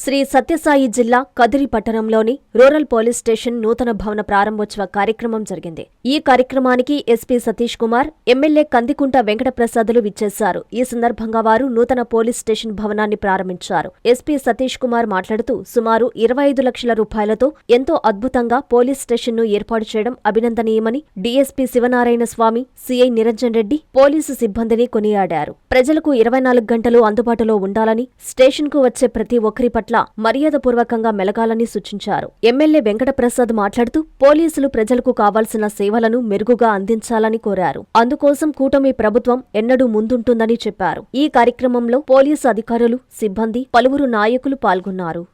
శ్రీ సత్యసాయి జిల్లా కదిరి పట్టణంలోని rural police station నూతన భవన ప్రారంభోత్సవ కార్యక్రమం జరిగింది. ఈ కార్యక్రమానికి ఎస్పీ సతీష్ కుమార్, ఎమ్మెల్యే కందికుంట వెంకటప్రసాదులు విచ్చేశారు. ఈ సందర్భంగా వారు నూతన పోలీస్ స్టేషన్ భవనాన్ని ప్రారంభించారు. ఎస్పీ సతీష్ కుమార్ మాట్లాడుతూ సుమారు 25 లక్షల రూపాయలతో ఎంతో అద్భుతంగా పోలీస్ స్టేషన్ను ఏర్పాటు చేయడం అభినందనీయమని డీఎస్పీ శివనారాయణ స్వామి, సీఐ నిరంజన్ రెడ్డి పోలీసు సిబ్బందిని కొనియాడారు. ప్రజలకు 24 గంటలు అందుబాటులో ఉండాలని, స్టేషన్కు వచ్చే ప్రతి ఒక్కరి పట్ల మర్యాదపూర్వకంగా మెలగాలని సూచించారు. ఎమ్మెల్యే వెంకటప్రసాద్ మాట్లాడుతూ పోలీసులు ప్రజలకు కావాల్సిన సేవలను మెరుగుగా అందించాలని కోరారు. అందుకోసం కూటమి ప్రభుత్వం ఎన్నడూ ముందుంటుందని చెప్పారు. ఈ కార్యక్రమంలో పోలీసు అధికారులు, సిబ్బంది, పలువురు నాయకులు పాల్గొన్నారు.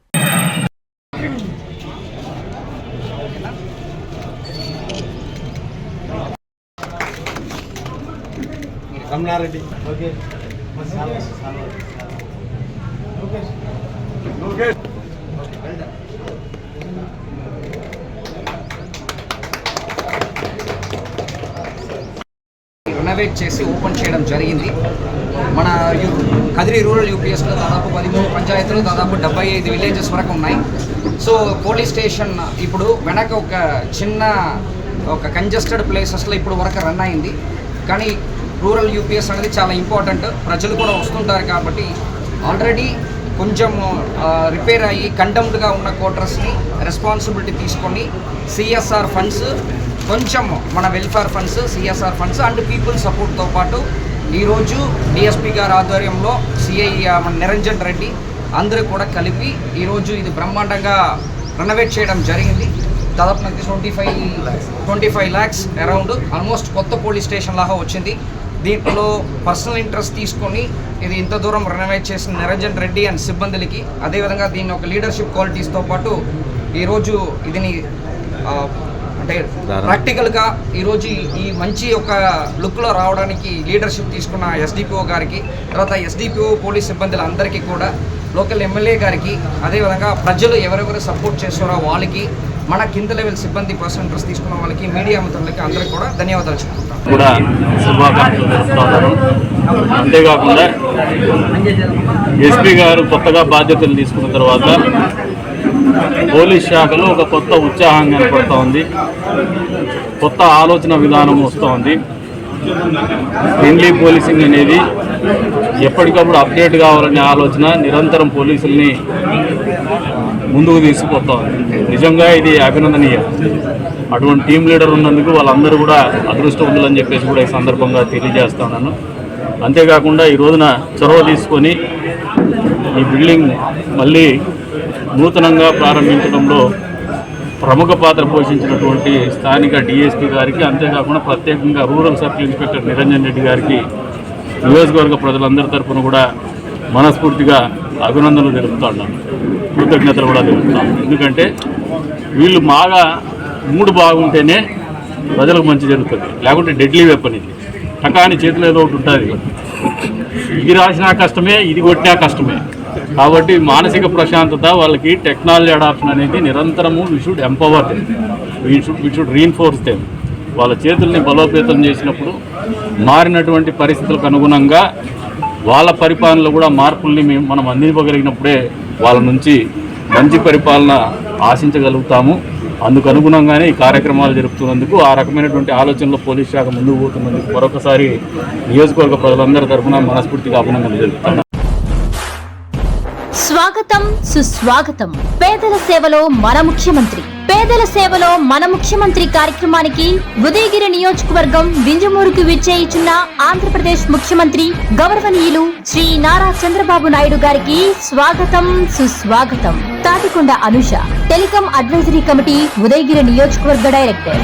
రెనోవేట్ చేసి ఓపెన్ చేయడం జరిగింది. మన కదిరి రూరల్ యూపీఎస్లో దాదాపు 13 పంచాయతీలు, దాదాపు 75 విలేజెస్ వరకు ఉన్నాయి. సో పోలీస్ స్టేషన్ ఇప్పుడు వెనక ఒక కంజెస్టెడ్ ప్లేసెస్లో ఇప్పుడు వరకు రన్ అయింది. కానీ రూరల్ యూపీఎస్ అనేది చాలా ఇంపార్టెంట్, ప్రజలు కూడా వస్తుంటారు కాబట్టి ఆల్రెడీ కొంచెం రిపేర్ అయ్యి కండమ్డ్గా ఉన్న క్వార్టర్స్ని రెస్పాన్సిబిలిటీ తీసుకొని సిఎస్ఆర్ ఫండ్స్, కొంచెం మన welfare funds, CSR funds and people సపోర్ట్తో పాటు ఈరోజు డిఎస్పీ గారి ఆధ్వర్యంలో సిఐ మన నిరంజన్ రెడ్డి అందరూ కూడా కలిపి ఈరోజు ఇది బ్రహ్మాండంగా రెనోవేట్ చేయడం జరిగింది. దాదాపు నాకు 25 lakhs అరౌండ్, ఆల్మోస్ట్ కొత్త పోలీస్ స్టేషన్ లాగా వచ్చింది. దీంట్లో పర్సనల్ ఇంట్రెస్ట్ తీసుకొని ఇది ఇంత దూరం రెనోవేట్ చేసిన నిరంజన్ రెడ్డి అండ్ సిబ్బందులకి, అదేవిధంగా దీన్ని ఒక లీడర్షిప్ క్వాలిటీస్తో పాటు ఈరోజు ఇదిని అంటే ప్రాక్టికల్గా ఈరోజు ఈ మంచి ఒక లుక్లో రావడానికి లీడర్షిప్ తీసుకున్న ఎస్డిపిఓ గారికి, తర్వాత ఎస్డిపిఓ పోలీస్ సిబ్బందులందరికీ కూడా, లోకల్ ఎమ్మెల్యే గారికి, అదేవిధంగా ప్రజలు ఎవరెవరు సపోర్ట్ చేస్తారో వాళ్ళకి, మన కింద లెవెల్ సిబ్బంది పర్సనల్ ఇంట్రెస్ట్ తీసుకున్న వాళ్ళకి, మీడియా మిత్రులకి అందరికీ కూడా ధన్యవాదాలు చెప్పుకుంటాం. కూడా శుభాకాంక్షలు తెలుపుతున్నారు. అంతేకాకుండా ఎస్పీ గారు కొత్తగా బాధ్యతలు తీసుకున్న తర్వాత పోలీస్ శాఖలో ఒక కొత్త ఉత్సాహం కనపడుతూ ఉంది, కొత్త ఆలోచన విధానం వస్తూ ఉంది. ఫ్రెండ్లీ పోలీసింగ్ అనేది ఎప్పటికప్పుడు అప్డేట్ కావాలనే ఆలోచన నిరంతరం పోలీసుల్ని ముందుకు తీసుకుపోతా ఉంది. నిజంగా ఇది అభినందనీయం. అటువంటి టీం లీడర్ ఉన్నందుకు వాళ్ళందరూ కూడా అదృష్టవంతులని చెప్పేసి కూడా ఈ సందర్భంగా తెలియజేస్తా ఉన్నాను. అంతేకాకుండా ఈ రోజున చొరవ తీసుకొని ఈ బిల్డింగ్ మళ్ళీ నూతనంగా ప్రారంభించడంలో ప్రముఖ పాత్ర పోషించినటువంటి స్థానిక డిఎస్పీ గారికి, అంతేకాకుండా ప్రత్యేకంగా rural circle inspector Niranjan Reddy గారికి నియోజకవర్గ ప్రజలందరి తరఫున కూడా మనస్ఫూర్తిగా అభినందనలు తెలుపుతా ఉన్నాను, కృతజ్ఞతలు కూడా తెలుపుతాను. ఎందుకంటే వీళ్ళు బాగా మూడు బాగుంటేనే ప్రజలకు మంచి జరుగుతుంది, లేకుంటే డెడ్లీ వెపన్ ఇది. టకాని చేతిలో ఏదో ఒకటి ఉంటుంది, ఇది రాసినా కష్టమే, ఇది కొట్టినా కష్టమే. కాబట్టి మానసిక ప్రశాంతత, వాళ్ళకి టెక్నాలజీ అడాప్షన్ అనేది నిరంతరము we should empower them, we should reinforce them. వాళ్ళ చేతుల్ని బలోపేతం చేసినప్పుడు మారినటువంటి పరిస్థితులకు అనుగుణంగా వాళ్ళ పరిపాలనలో కూడా మార్పుల్ని మనం అందించగలిగినప్పుడే వాళ్ళ నుంచి మంచి పరిపాలన ఆశించగలుగుతాము. అందుకు అనుగుణంగానే ఈ కార్యక్రమాలు జరుపుతున్నందుకు, ఆ రకమైనటువంటి ఆలోచనలో పోలీస్ శాఖ ముందుకు పోతున్నందుకు మరొకసారి నియోజకవర్గ ప్రజలందరి తరఫున మనస్ఫూర్తిగా అభినందనలు తెలుపుతాను. స్వాగతం, సుస్వాగతం. పేదల సేవలో మన ముఖ్యమంత్రి, పేదల సేవలో మన ముఖ్యమంత్రి కార్యక్రమానికి ఉదయగిరి నియోజకవర్గం వింజమూరుకు విచ్చేయిచున్న ఆంధ్రప్రదేశ్ ముఖ్యమంత్రి గౌరవనీయులు శ్రీ నారా చంద్రబాబు నాయుడు గారికి స్వాగతం, సుస్వాగతం. Tatikonda Anusha, telecom advisory committee, Udayagiri నియోజకవర్గ డైరెక్టర్.